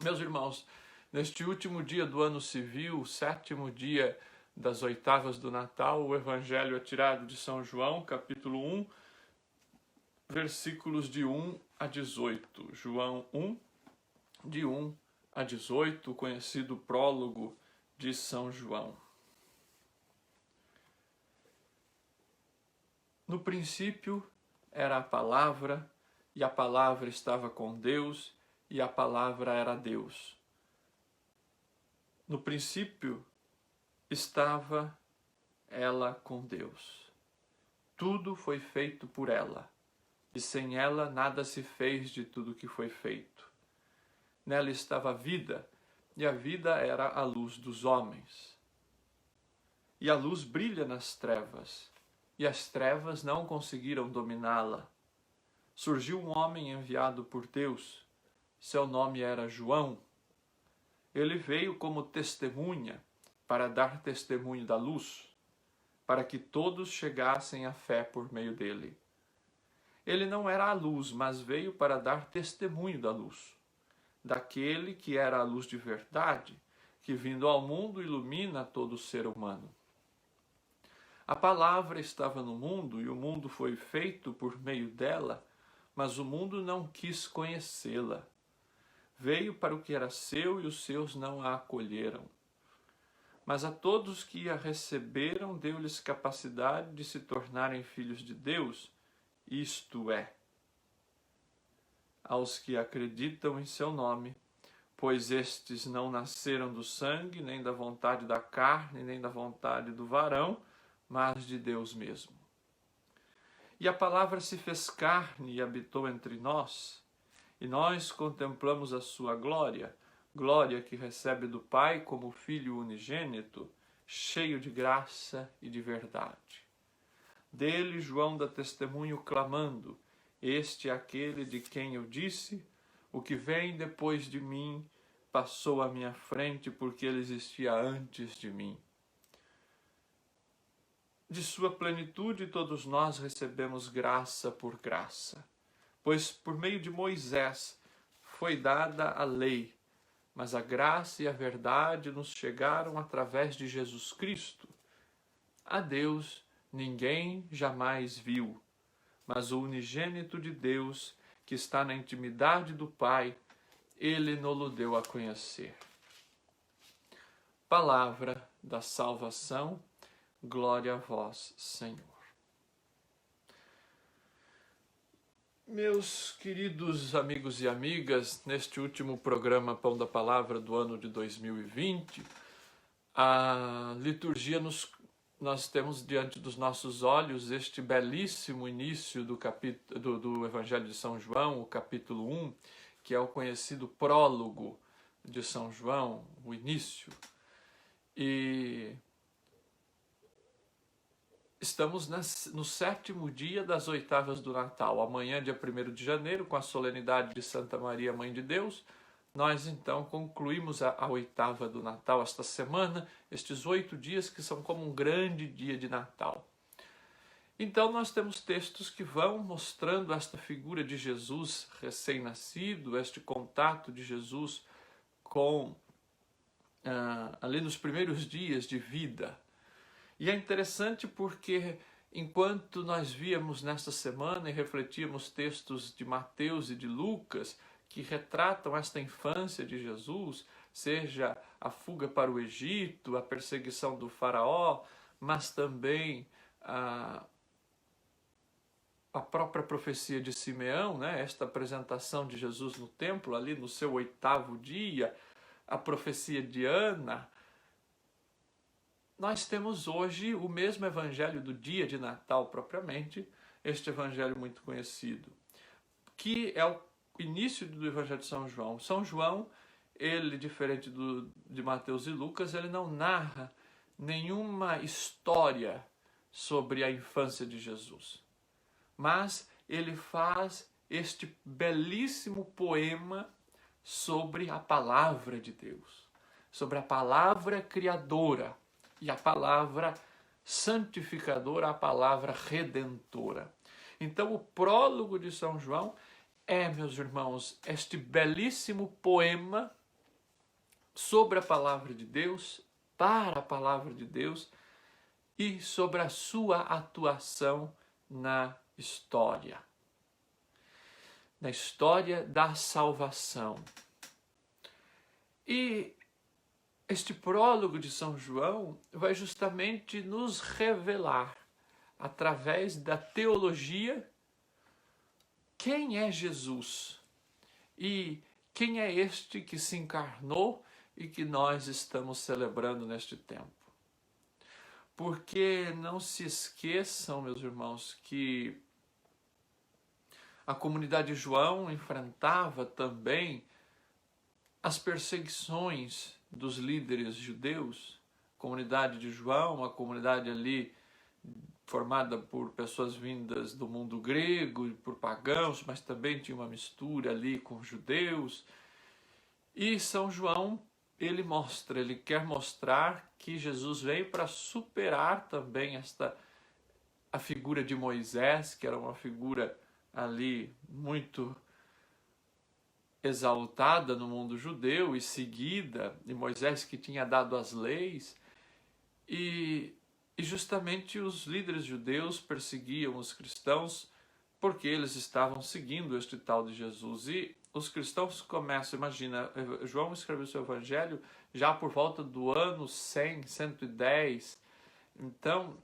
Meus irmãos, neste último dia do ano civil, o sétimo dia das oitavas do Natal, o Evangelho é tirado de São João, capítulo 1, versículos de 1 a 18. João 1, de 1 a 18, o conhecido prólogo de São João. No princípio era a palavra, e a palavra estava com Deus, e a palavra era Deus. No princípio estava ela com Deus. Tudo foi feito por ela, e sem ela nada se fez de tudo que foi feito. Nela estava a vida, e a vida era a luz dos homens. E a luz brilha nas trevas, e as trevas não conseguiram dominá-la. Surgiu um homem enviado por Deus. Seu nome era João. Ele veio como testemunha para dar testemunho da luz, para que todos chegassem à fé por meio dele. Ele não era a luz, mas veio para dar testemunho da luz, daquele que era a luz de verdade, que vindo ao mundo ilumina todo ser humano. A palavra estava no mundo e o mundo foi feito por meio dela, mas o mundo não quis conhecê-la. Veio para o que era seu e os seus não a acolheram. Mas a todos que a receberam, deu-lhes capacidade de se tornarem filhos de Deus, isto é, aos que acreditam em seu nome, pois estes não nasceram do sangue, nem da vontade da carne, nem da vontade do varão, mas de Deus mesmo. E a palavra se fez carne e habitou entre nós, e nós contemplamos a sua glória, glória que recebe do Pai como Filho unigênito, cheio de graça e de verdade. Dele João dá testemunho clamando: este é aquele de quem eu disse, o que vem depois de mim passou à minha frente porque ele existia antes de mim. De sua plenitude todos nós recebemos graça por graça, pois por meio de Moisés foi dada a lei, mas a graça e a verdade nos chegaram através de Jesus Cristo. A Deus ninguém jamais viu, mas o unigênito de Deus, que está na intimidade do Pai, ele nos deu a conhecer. Palavra da salvação. Glória a vós, Senhor. Meus queridos amigos e amigas, neste último programa Pão da Palavra do ano de 2020, a liturgia nós temos diante dos nossos olhos este belíssimo início do Evangelho de São João, o capítulo 1, que é o conhecido prólogo de São João, o início. E estamos no sétimo dia das oitavas do Natal. Amanhã, dia 1º de janeiro, com a solenidade de Santa Maria, Mãe de Deus, nós então concluímos a oitava do Natal esta semana, estes 8 dias que são como um grande dia de Natal. Então nós temos textos que vão mostrando esta figura de Jesus recém-nascido, este contato de Jesus com ali nos primeiros dias de vida. E é interessante porque, enquanto nós víamos nesta semana e refletíamos textos de Mateus e de Lucas, que retratam esta infância de Jesus, seja a fuga para o Egito, a perseguição do faraó, mas também a própria profecia de Simeão, né? Esta apresentação de Jesus no templo, ali no seu 8º dia, a profecia de Ana. Nós temos hoje o mesmo evangelho do dia de Natal propriamente, este evangelho muito conhecido, que é o início do evangelho de São João. São João, ele, diferente de Mateus e Lucas, ele não narra nenhuma história sobre a infância de Jesus, mas ele faz este belíssimo poema sobre a palavra de Deus, sobre a palavra criadora, e a palavra santificadora, a palavra redentora. Então o prólogo de São João é, meus irmãos, este belíssimo poema sobre a palavra de Deus, para a palavra de Deus e sobre a sua atuação na história da salvação. E este prólogo de São João vai justamente nos revelar, através da teologia, quem é Jesus e quem é este que se encarnou e que nós estamos celebrando neste tempo. Porque não se esqueçam, meus irmãos, que a comunidade de João enfrentava também as perseguições dos líderes judeus. A comunidade de João, uma comunidade ali formada por pessoas vindas do mundo grego e por pagãos, mas também tinha uma mistura ali com judeus. E São João, ele quer mostrar que Jesus veio para superar também a figura de Moisés, que era uma figura ali muito exaltada no mundo judeu e seguida, e Moisés que tinha dado as leis, e justamente os líderes judeus perseguiam os cristãos porque eles estavam seguindo este tal de Jesus. E os cristãos começam, imagina, João escreveu seu evangelho já por volta do ano 100, 110, então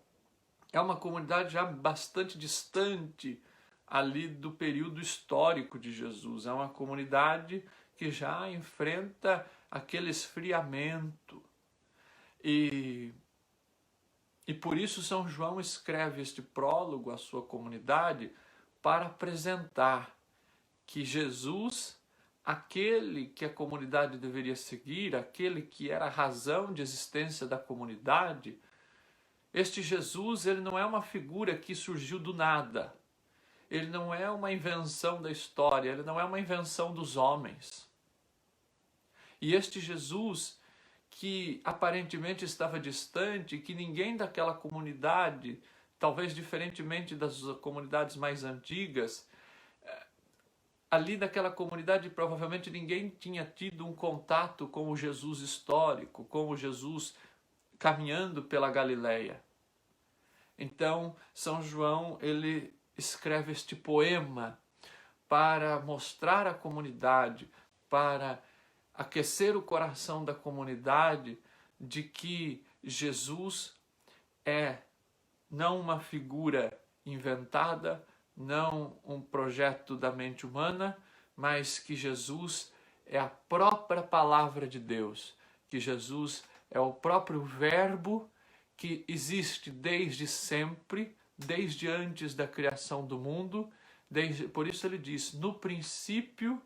é uma comunidade já bastante distante ali do período histórico de Jesus. É uma comunidade que já enfrenta aquele esfriamento. E por isso São João escreve este prólogo à sua comunidade para apresentar que Jesus, aquele que a comunidade deveria seguir, aquele que era a razão de existência da comunidade, este Jesus, ele não é uma figura que surgiu do nada. Ele não é uma invenção da história, ele não é uma invenção dos homens. E este Jesus, que aparentemente estava distante, que ninguém daquela comunidade, talvez diferentemente das comunidades mais antigas, ali naquela comunidade provavelmente ninguém tinha tido um contato com o Jesus histórico, com o Jesus caminhando pela Galileia. Então, São João, ele escreve este poema para mostrar à comunidade, para aquecer o coração da comunidade de que Jesus é não uma figura inventada, não um projeto da mente humana, mas que Jesus é a própria palavra de Deus, que Jesus é o próprio Verbo que existe desde sempre, desde antes da criação do mundo. Por isso ele diz, no princípio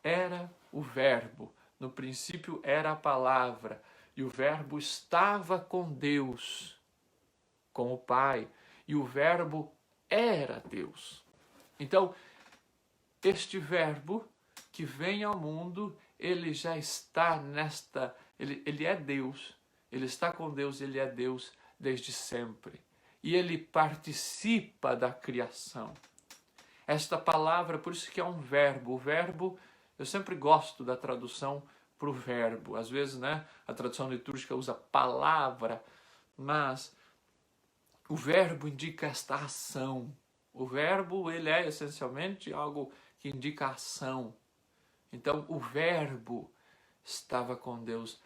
era o Verbo, no princípio era a palavra, e o Verbo estava com Deus, com o Pai, e o Verbo era Deus. Então, este Verbo que vem ao mundo, ele já está ele é Deus, ele está com Deus, ele é Deus desde sempre. E ele participa da criação. Esta palavra, por isso que é um verbo. O verbo, eu sempre gosto da tradução para o verbo. Às vezes, né, a tradução litúrgica usa palavra, mas o verbo indica esta ação. O verbo, ele é essencialmente algo que indica ação. Então, o verbo estava com Deus.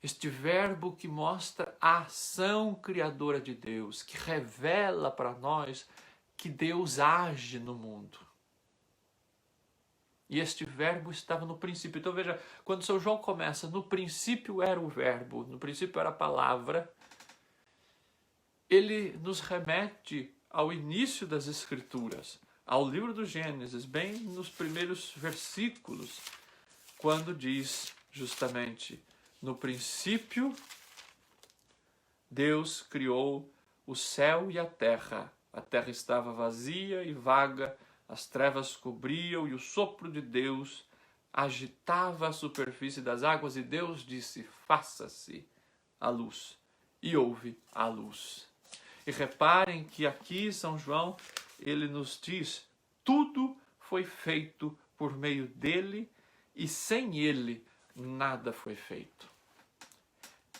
Este verbo que mostra a ação criadora de Deus, que revela para nós que Deus age no mundo. E este verbo estava no princípio. Então veja, quando São João começa, no princípio era o verbo, no princípio era a palavra, ele nos remete ao início das Escrituras, ao livro do Gênesis, bem nos primeiros versículos, quando diz justamente, no princípio, Deus criou o céu e a terra estava vazia e vaga, as trevas cobriam e o sopro de Deus agitava a superfície das águas, e Deus disse, faça-se a luz, e houve a luz. E reparem que aqui São João, ele nos diz, tudo foi feito por meio dele, e sem ele nada foi feito.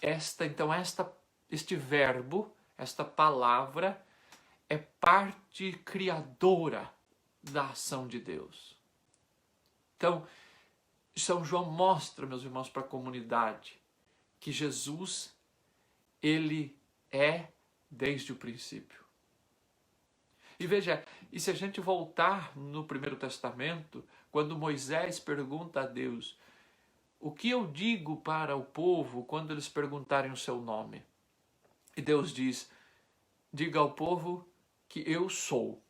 Este verbo, esta palavra, é parte criadora da ação de Deus. Então, São João mostra, meus irmãos, para a comunidade que Jesus, ele é desde o princípio. E veja, e se a gente voltar no Primeiro Testamento, quando Moisés pergunta a Deus, o que eu digo para o povo quando eles perguntarem o seu nome? E Deus diz, diga ao povo que eu sou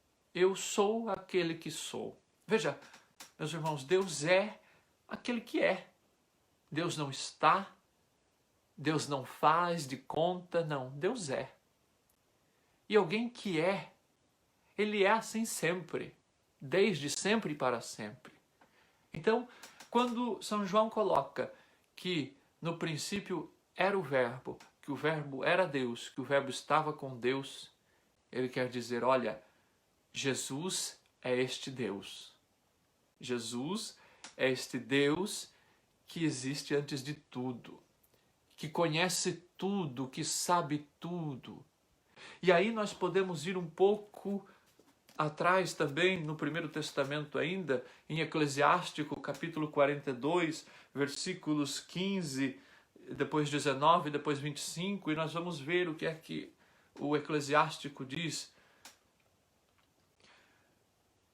aquele que sou. Veja, meus irmãos, Deus é aquele que é. Deus não está, Deus não faz de conta, não, Deus é. E alguém que é, ele é assim sempre, desde sempre e para sempre. Então, quando São João coloca que no princípio era o verbo, que o verbo era Deus, que o verbo estava com Deus, ele quer dizer, olha, Jesus é este Deus. Jesus é este Deus que existe antes de tudo, que conhece tudo, que sabe tudo. E aí nós podemos ir um pouco atrás também, no Primeiro Testamento ainda, em Eclesiástico, capítulo 42, versículos 15, depois 19, depois 25, e nós vamos ver o que é que o Eclesiástico diz.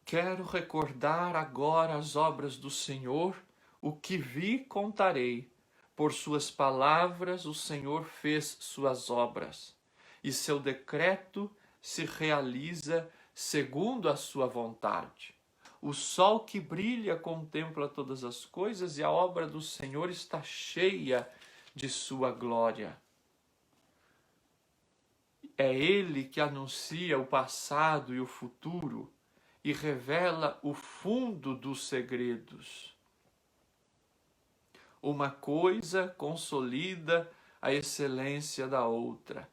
Quero recordar agora as obras do Senhor, o que vi contarei. Por suas palavras o Senhor fez suas obras, e seu decreto se realiza segundo a sua vontade. O sol que brilha contempla todas as coisas, e a obra do Senhor está cheia de sua glória. É Ele que anuncia o passado e o futuro, e revela o fundo dos segredos. Uma coisa consolida a excelência da outra.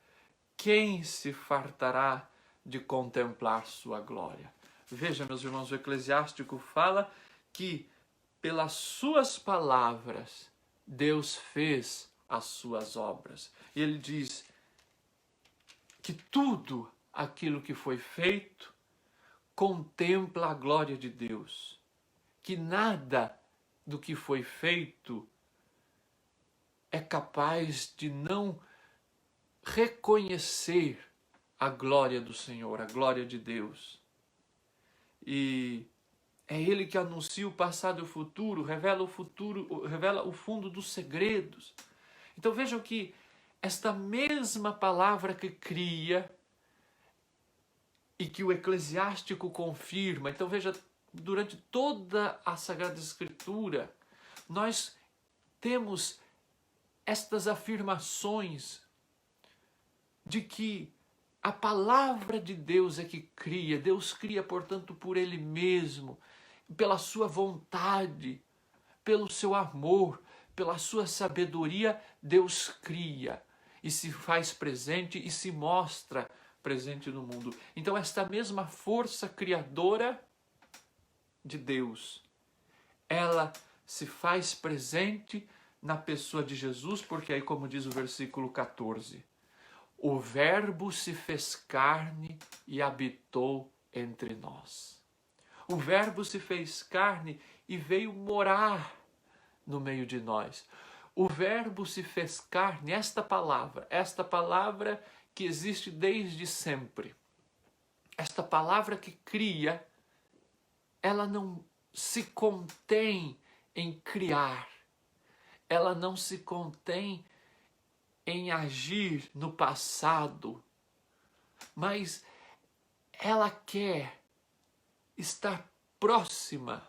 Quem se fartará de contemplar sua glória? Veja, meus irmãos, o Eclesiástico fala que pelas suas palavras Deus fez as suas obras. E ele diz que tudo aquilo que foi feito contempla a glória de Deus, que nada do que foi feito é capaz de não reconhecer a glória do Senhor, a glória de Deus. E é Ele que anuncia o passado e o futuro, revela o fundo dos segredos. Então vejam que esta mesma palavra que cria e que o Eclesiástico confirma. Então veja, durante toda a Sagrada Escritura, nós temos estas afirmações de que a palavra de Deus é que cria. Deus cria, portanto, por Ele mesmo, pela sua vontade, pelo seu amor, pela sua sabedoria, Deus cria e se faz presente e se mostra presente no mundo. Então esta mesma força criadora de Deus, ela se faz presente na pessoa de Jesus, porque aí, como diz o versículo 14, o Verbo se fez carne e habitou entre nós. O Verbo se fez carne e veio morar no meio de nós. O Verbo se fez carne, esta palavra que existe desde sempre, esta palavra que cria, ela não se contém em criar, ela não se contém em agir no passado, mas ela quer estar próxima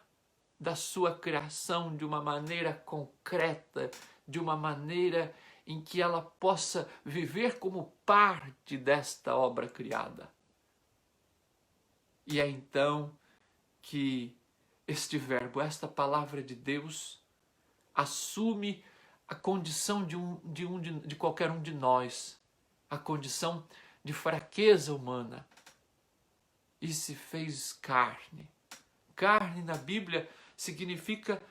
da sua criação de uma maneira concreta, de uma maneira em que ela possa viver como parte desta obra criada. E é então que este verbo, esta palavra de Deus, assume a condição de qualquer um de nós, a condição de fraqueza humana, e se fez carne. Carne na Bíblia significa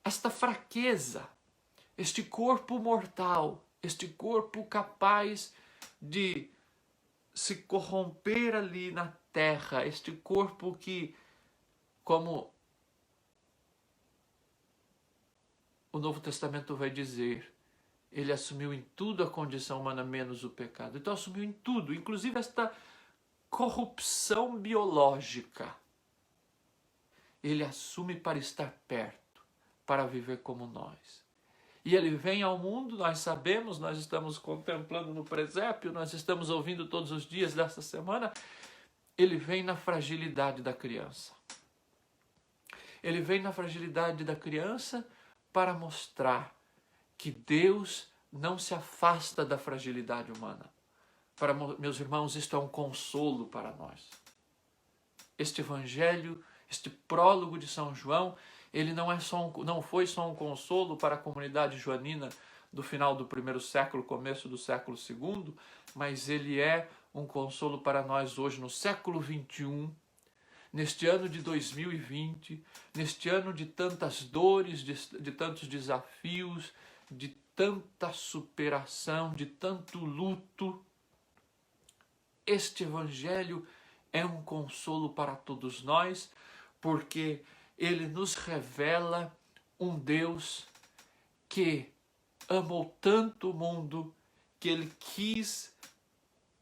esta fraqueza, este corpo mortal, este corpo capaz de se corromper ali na terra, este corpo que, como o Novo Testamento vai dizer, ele assumiu em tudo a condição humana, menos o pecado. Então assumiu em tudo, inclusive esta corrupção biológica. Ele assume para estar perto, para viver como nós. E ele vem ao mundo, nós sabemos, nós estamos contemplando no presépio, nós estamos ouvindo todos os dias desta semana, ele vem na fragilidade da criança. Ele vem na fragilidade da criança para mostrar que Deus não se afasta da fragilidade humana. Para meus irmãos, isto é um consolo para nós. Este evangelho, este prólogo de São João, ele não foi só um consolo para a comunidade joanina do final do primeiro século, começo do século segundo, mas ele é um consolo para nós hoje, no século XXI, neste ano de 2020, neste ano de tantas dores, de tantos desafios, de tanta superação, de tanto luto. Este evangelho é um consolo para todos nós, porque ele nos revela um Deus que amou tanto o mundo que ele quis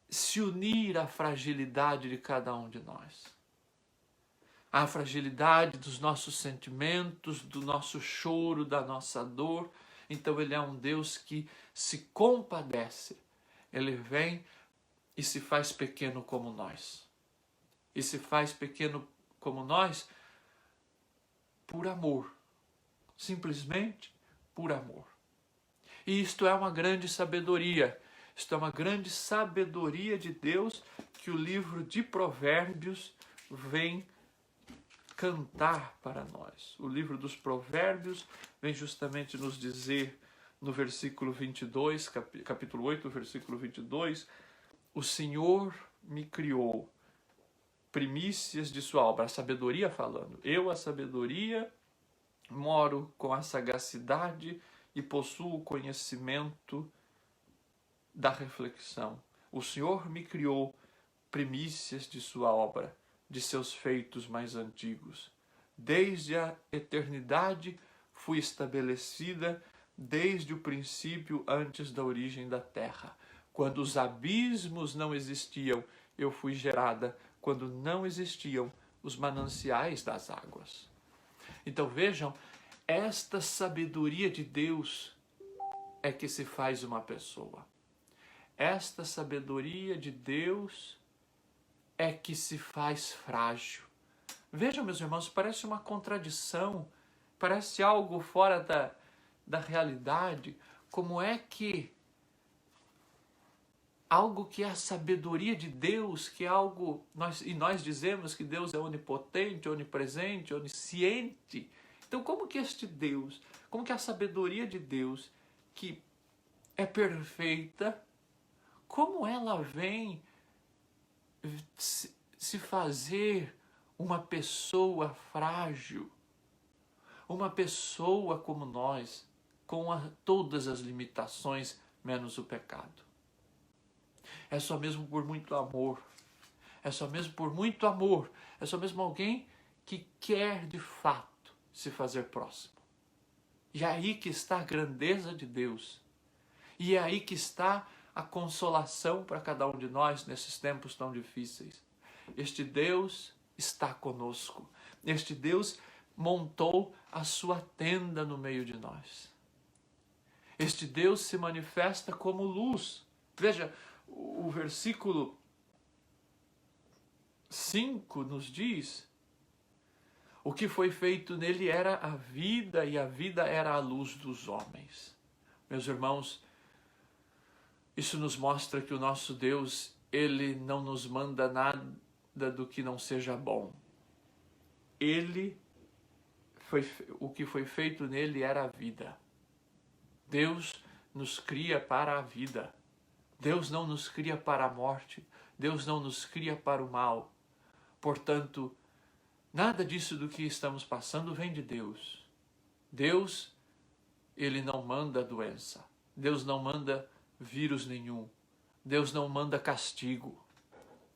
se unir à fragilidade de cada um de nós. À fragilidade dos nossos sentimentos, do nosso choro, da nossa dor. Então ele é um Deus que se compadece. Ele vem e se faz pequeno como nós. E se faz pequeno como nós por amor. Simplesmente por amor. E isto é uma grande sabedoria. Isto é uma grande sabedoria de Deus que o livro de Provérbios vem cantar para nós. O livro dos Provérbios vem justamente nos dizer no versículo 22, capítulo 8, versículo 22, o Senhor me criou primícias de sua obra, a sabedoria falando. Eu, a sabedoria, moro com a sagacidade e possuo o conhecimento da reflexão. O Senhor me criou primícias de sua obra, de seus feitos mais antigos. Desde a eternidade fui estabelecida, desde o princípio, antes da origem da terra. Quando os abismos não existiam, eu fui gerada, quando não existiam os mananciais das águas. Então vejam, esta sabedoria de Deus é que se faz uma pessoa. Esta sabedoria de Deus é que se faz frágil. Vejam, meus irmãos, parece uma contradição, parece algo fora da realidade. Como é que algo que é a sabedoria de Deus, que é algo... nós dizemos que Deus é onipotente, onipresente, onisciente. Então, como que este Deus, como que a sabedoria de Deus, que é perfeita, como ela vem se fazer uma pessoa frágil, uma pessoa como nós, com todas as limitações, menos o pecado. É só mesmo por muito amor, é só mesmo por muito amor, é só mesmo alguém que quer de fato se fazer próximo. E é aí que está a grandeza de Deus, e é aí que está a consolação para cada um de nós nesses tempos tão difíceis. Este Deus está conosco. Este Deus montou a sua tenda no meio de nós. Este Deus se manifesta como luz. Veja, o versículo 5 nos diz: o que foi feito nele era a vida, e a vida era a luz dos homens. Meus irmãos, isso nos mostra que o nosso Deus, ele não nos manda nada do que não seja bom. O que foi feito nele era a vida. Deus nos cria para a vida. Deus não nos cria para a morte. Deus não nos cria para o mal. Portanto, nada disso do que estamos passando vem de Deus. Deus, Ele não manda doença. Deus não manda vírus nenhum. Deus não manda castigo.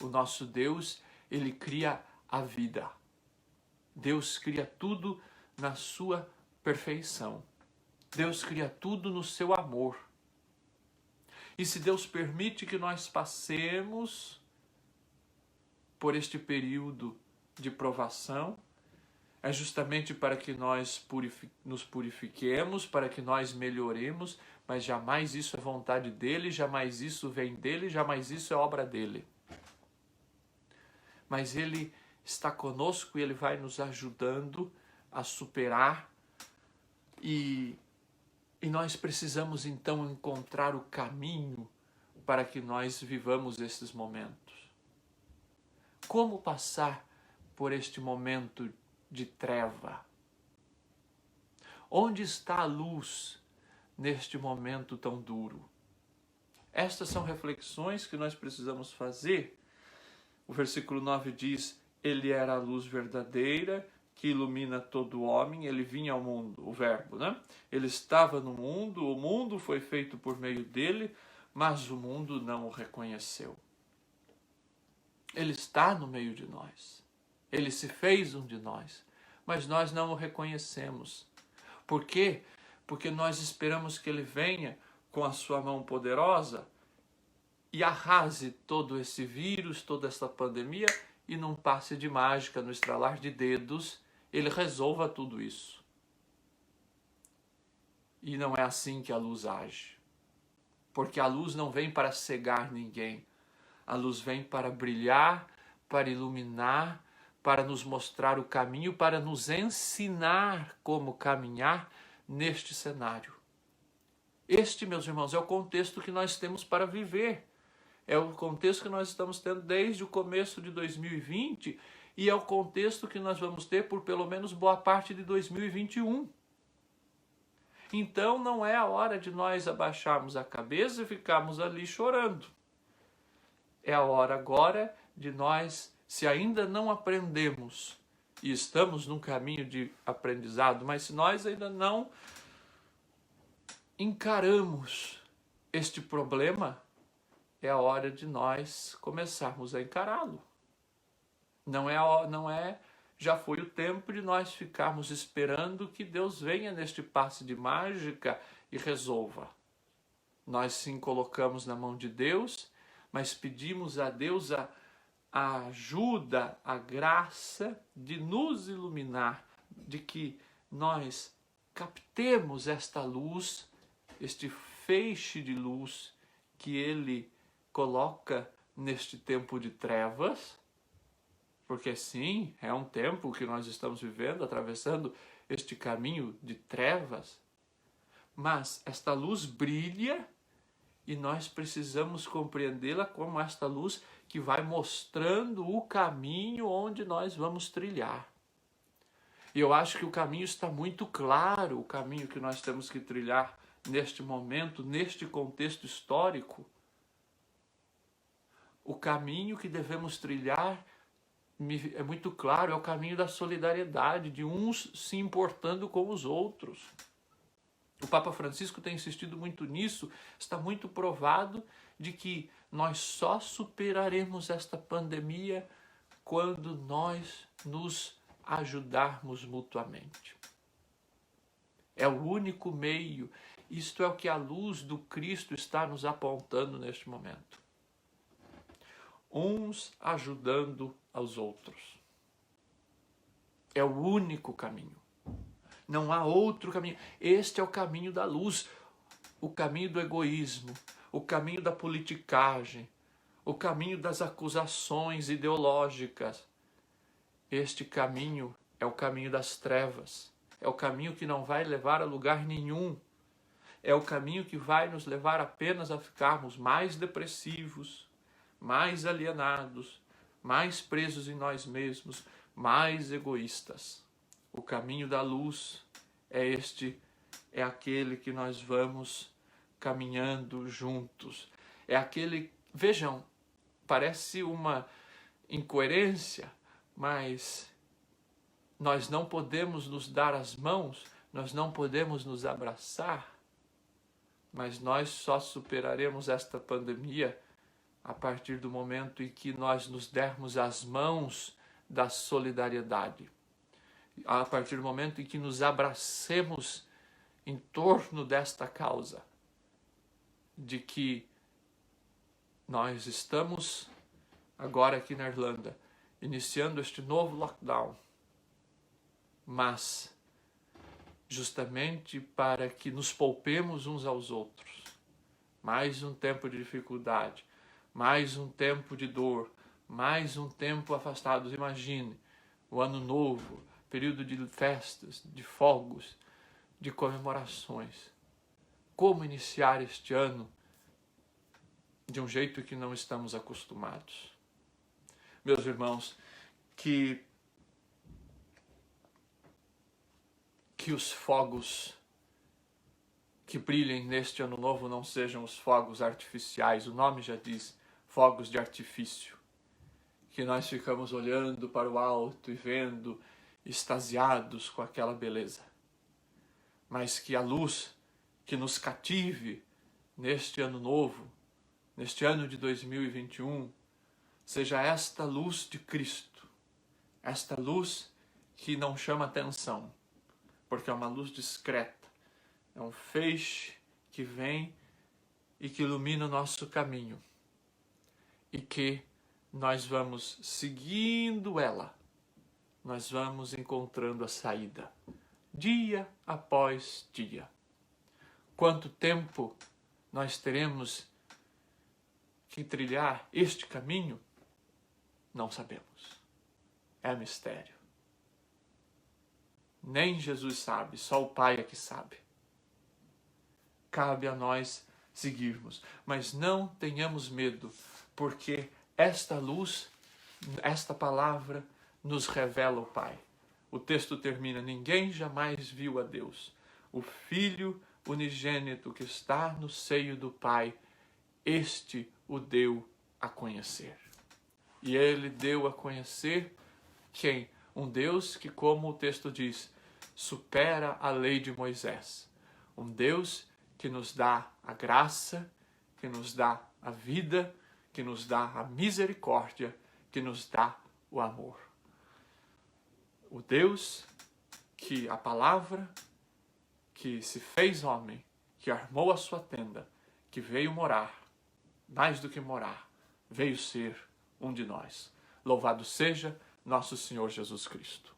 O nosso Deus, Ele cria a vida. Deus cria tudo na sua perfeição. Deus cria tudo no seu amor. E se Deus permite que nós passemos por este período de provação, é justamente para que nós nos purifiquemos, para que nós melhoremos, mas jamais isso é vontade dele, jamais isso vem dele, jamais isso é obra dele. Mas ele está conosco e ele vai nos ajudando a superar e nós precisamos então encontrar o caminho para que nós vivamos esses momentos. Como passar por este momento de treva? Onde está a luz neste momento tão duro? Estas são reflexões que nós precisamos fazer. O versículo 9 diz: Ele era a luz verdadeira que ilumina todo homem. Ele vinha ao mundo, o verbo, né? Ele estava no mundo, o mundo foi feito por meio dele, mas o mundo não o reconheceu. Ele está no meio de nós. Ele se fez um de nós, mas nós não o reconhecemos. Por quê? Porque nós esperamos que ele venha com a sua mão poderosa e arrase todo esse vírus, toda essa pandemia, e num passe de mágica, no estralar de dedos, ele resolva tudo isso. E não é assim que a luz age. Porque a luz não vem para cegar ninguém. A luz vem para brilhar, para iluminar, para nos mostrar o caminho, para nos ensinar como caminhar neste cenário. Este, meus irmãos, é o contexto que nós temos para viver. É o contexto que nós estamos tendo desde o começo de 2020 e é o contexto que nós vamos ter por pelo menos boa parte de 2021. Então não é a hora de nós abaixarmos a cabeça e ficarmos ali chorando. É a hora agora de nós, se ainda não aprendemos, e estamos num caminho de aprendizado, mas se nós ainda não encaramos este problema, é a hora de nós começarmos a encará-lo. Já foi o tempo de nós ficarmos esperando que Deus venha neste passe de mágica e resolva. Nós sim colocamos na mão de Deus, mas pedimos a Deus a ajuda, a graça de nos iluminar, de que nós captemos esta luz, este feixe de luz que Ele coloca neste tempo de trevas, porque sim, é um tempo que nós estamos vivendo, atravessando este caminho de trevas, mas esta luz brilha e nós precisamos compreendê-la como esta luz que vai mostrando o caminho onde nós vamos trilhar. E eu acho que o caminho está muito claro, o caminho que nós temos que trilhar neste momento, neste contexto histórico. O caminho que devemos trilhar é muito claro, é o caminho da solidariedade, de uns se importando com os outros. O Papa Francisco tem insistido muito nisso, está muito provado de que nós só superaremos esta pandemia quando nós nos ajudarmos mutuamente. É o único meio, isto é o que a luz do Cristo está nos apontando neste momento. Uns ajudando aos outros. É o único caminho. Não há outro caminho. Este é o caminho da luz, o caminho do egoísmo, o caminho da politicagem, o caminho das acusações ideológicas. Este caminho é o caminho das trevas. É o caminho que não vai levar a lugar nenhum. É o caminho que vai nos levar apenas a ficarmos mais depressivos, mais alienados, mais presos em nós mesmos, mais egoístas. O caminho da luz é aquele que nós vamos caminhando juntos. É aquele, vejam, parece uma incoerência, mas nós não podemos nos dar as mãos, nós não podemos nos abraçar, mas nós só superaremos esta pandemia a partir do momento em que nós nos dermos as mãos da solidariedade, a partir do momento em que nos abracemos em torno desta causa, de que nós estamos agora aqui na Irlanda, iniciando este novo lockdown, mas justamente para que nos poupemos uns aos outros. Mais um tempo de dificuldade, mais um tempo de dor, mais um tempo afastados. Imagine o ano novo, período de festas, de fogos, de comemorações. Como iniciar este ano de um jeito que não estamos acostumados? Meus irmãos, que os fogos que brilhem neste ano novo não sejam os fogos artificiais. O nome já diz, fogos de artifício. Que nós ficamos olhando para o alto e vendo, extasiados com aquela beleza. Mas que a luz que nos cative neste ano novo, neste ano de 2021, seja esta luz de Cristo. Esta luz que não chama atenção, porque é uma luz discreta, é um feixe que vem e que ilumina o nosso caminho, e que nós vamos seguindo ela, nós vamos encontrando a saída, dia após dia. Quanto tempo nós teremos que trilhar este caminho? Não sabemos, é mistério. Nem Jesus sabe, só o Pai é que sabe. Cabe a nós seguirmos, mas não tenhamos medo, porque esta luz, esta palavra nos revela o Pai. O texto termina: ninguém jamais viu a Deus. O Filho unigênito que está no seio do Pai, este o deu a conhecer. E ele deu a conhecer quem? Um Deus que, como o texto diz, supera a lei de Moisés. Um Deus que nos dá a graça, que nos dá a vida, que nos dá a misericórdia, que nos dá o amor. O Deus que a palavra, que se fez homem, que armou a sua tenda, que veio morar, mais do que morar, veio ser um de nós. Louvado seja nosso Senhor Jesus Cristo.